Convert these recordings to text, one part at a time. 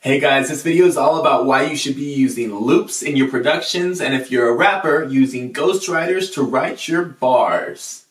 Hey guys, this video is all about why you should be using loops in your productions, and if you're a rapper, using ghostwriters to write your bars.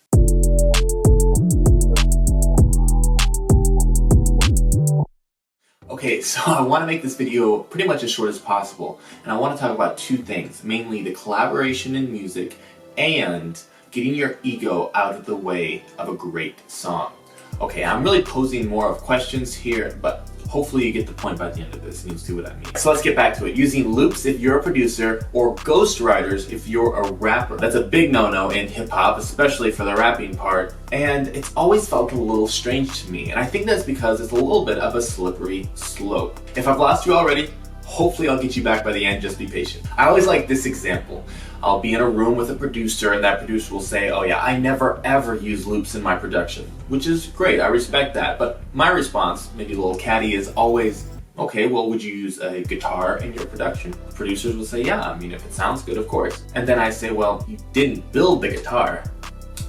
Okay, so I want to make this video pretty much as short as possible, and I want to talk about two things, mainly the collaboration in music and getting your ego out of the way of a great song. Okay, I'm really posing more of questions here, but hopefully you get the point by the end of this and you'll see what I mean. So let's get back to it. Using loops if you're a producer or ghostwriters if you're a rapper. That's a big no-no in hip-hop, especially for the rapping part, and it's always felt a little strange to me, and I think that's because it's a little bit of a slippery slope. If I've lost you already, hopefully I'll get you back by the end, just be patient. I always like this example. I'll be in a room with a producer and that producer will say, oh yeah, I never ever use loops in my production, which is great, I respect that, but my response, maybe a little catty, is always, okay, well, would you use a guitar in your production? Producers will say, yeah, I mean, if it sounds good, of course. And then I say, well, you didn't build the guitar,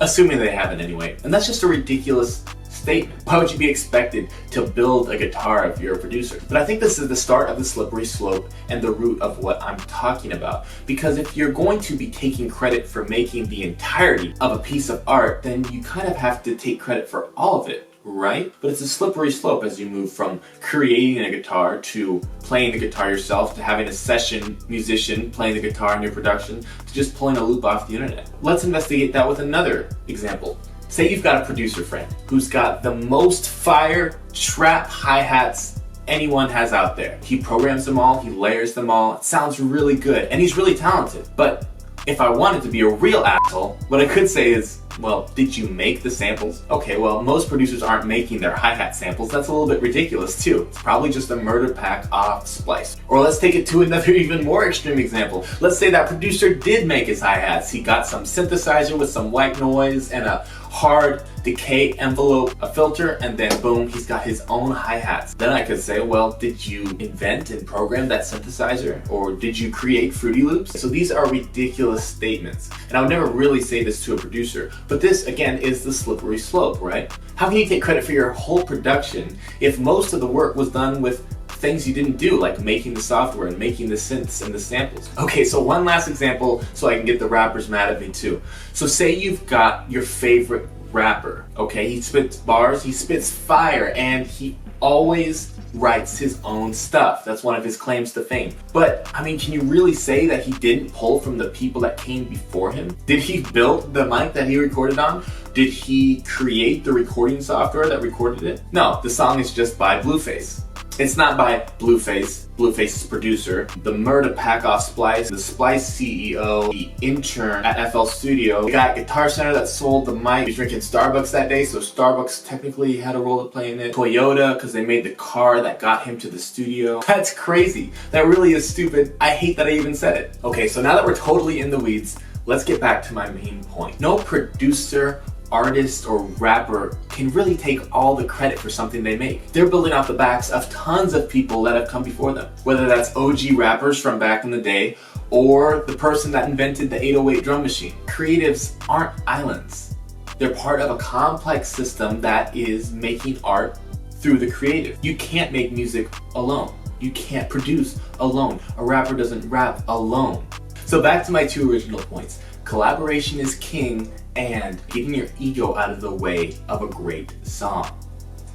assuming they haven't anyway. And that's just a ridiculous statement. Why would you be expected to build a guitar if you're a producer? But I think this is the start of the slippery slope and the root of what I'm talking about. Because if you're going to be taking credit for making the entirety of a piece of art, then you kind of have to take credit for all of it, right? But it's a slippery slope as you move from creating a guitar to playing the guitar yourself, to having a session musician playing the guitar in your production, to just pulling a loop off the internet. Let's investigate that with another example. Say you've got a producer friend who's got the most fire trap hi-hats anyone has out there. He programs them all, he layers them all, it sounds really good, and he's really talented. But if I wanted to be a real asshole, what I could say is, well, did you make the samples? Okay, well, most producers aren't making their hi-hat samples. That's a little bit ridiculous too. It's probably just a murder pack off splice. Or let's take it to another even more extreme example. Let's say that producer did make his hi-hats. He got some synthesizer with some white noise and a hard decay envelope, a filter, and then boom, he's got his own hi-hats. Then I could say, well, did you invent and program that synthesizer? Or did you create Fruity Loops? So these are ridiculous statements. And I would never really say this to a producer, but this again is the slippery slope, right? How can you take credit for your whole production if most of the work was done with things you didn't do, like making the software and making the synths and the samples? Okay, so one last example so I can get the rappers mad at me too. So say you've got your favorite rapper, okay? He spits bars, he spits fire, and he always writes his own stuff. That's one of his claims to fame. But, I mean, can you really say that he didn't pull from the people that came before him? Did he build the mic that he recorded on? Did he create the recording software that recorded it? No, the song is just by Blueface. It's not by Blueface, Blueface's producer, the murder pack off Splice, the Splice CEO, the intern at FL Studio, the guy at Guitar Center that sold the mic. He was drinking Starbucks that day, so Starbucks technically had a role to play in it. Toyota, because they made the car that got him to the studio. That's crazy. That really is stupid. I hate that I even said it. Okay, so now that we're totally in the weeds, let's get back to my main point. No producer, artist, or rapper can really take all the credit for something they make. They're building off the backs of tons of people that have come before them. Whether that's OG rappers from back in the day, or the person that invented the 808 drum machine. Creatives aren't islands. They're part of a complex system that is making art through the creative. You can't make music alone. You can't produce alone. A rapper doesn't rap alone. So back to my two original points. Collaboration is king, and getting your ego out of the way of a great song.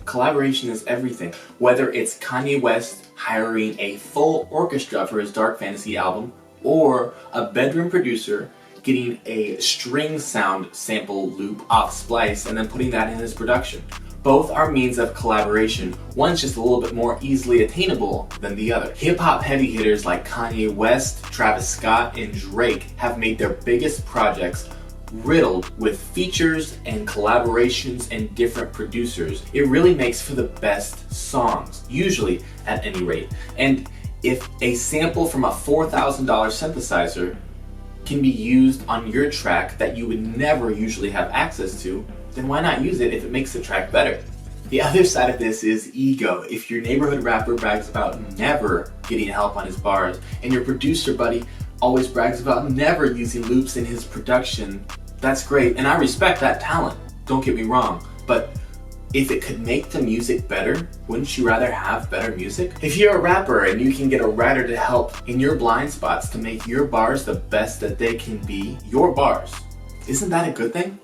Collaboration is everything. Whether it's Kanye West hiring a full orchestra for his Dark Fantasy album, or a bedroom producer getting a string sound sample loop off Splice and then putting that in his production. Both are means of collaboration. One's just a little bit more easily attainable than the other. Hip-hop heavy hitters like Kanye West, Travis Scott, and Drake have made their biggest projects riddled with features and collaborations and different producers. It really makes for the best songs, usually at any rate. And if a sample from a $4,000 synthesizer can be used on your track that you would never usually have access to, then why not use it if it makes the track better? The other side of this is ego. If your neighborhood rapper brags about never getting help on his bars, and your producer buddy always brags about never using loops in his production, that's great, and I respect that talent, don't get me wrong, but If it could make the music better, wouldn't you rather have better music? If you're a rapper and you can get a writer to help in your blind spots to make your bars the best that they can be, your bars, isn't that a good thing?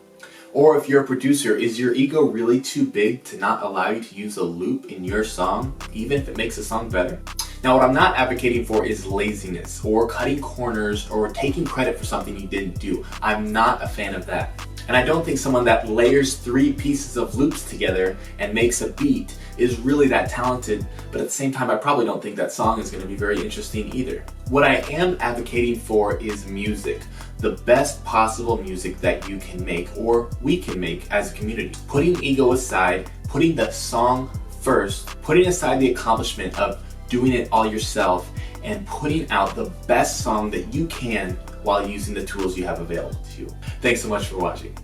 Or if you're a producer, is your ego really too big to not allow you to use a loop in your song, even if it makes a song better? Now, what I'm not advocating for is laziness or cutting corners or taking credit for something you didn't do. I'm not a fan of that. And I don't think someone that layers 3 pieces of loops together and makes a beat is really that talented, but at the same time, I probably don't think that song is going to be very interesting either. What I am advocating for is music. The best possible music that you can make, or we can make as a community. Putting ego aside, putting the song first, putting aside the accomplishment of doing it all yourself, and putting out the best song that you can while using the tools you have available to you. Thanks so much for watching.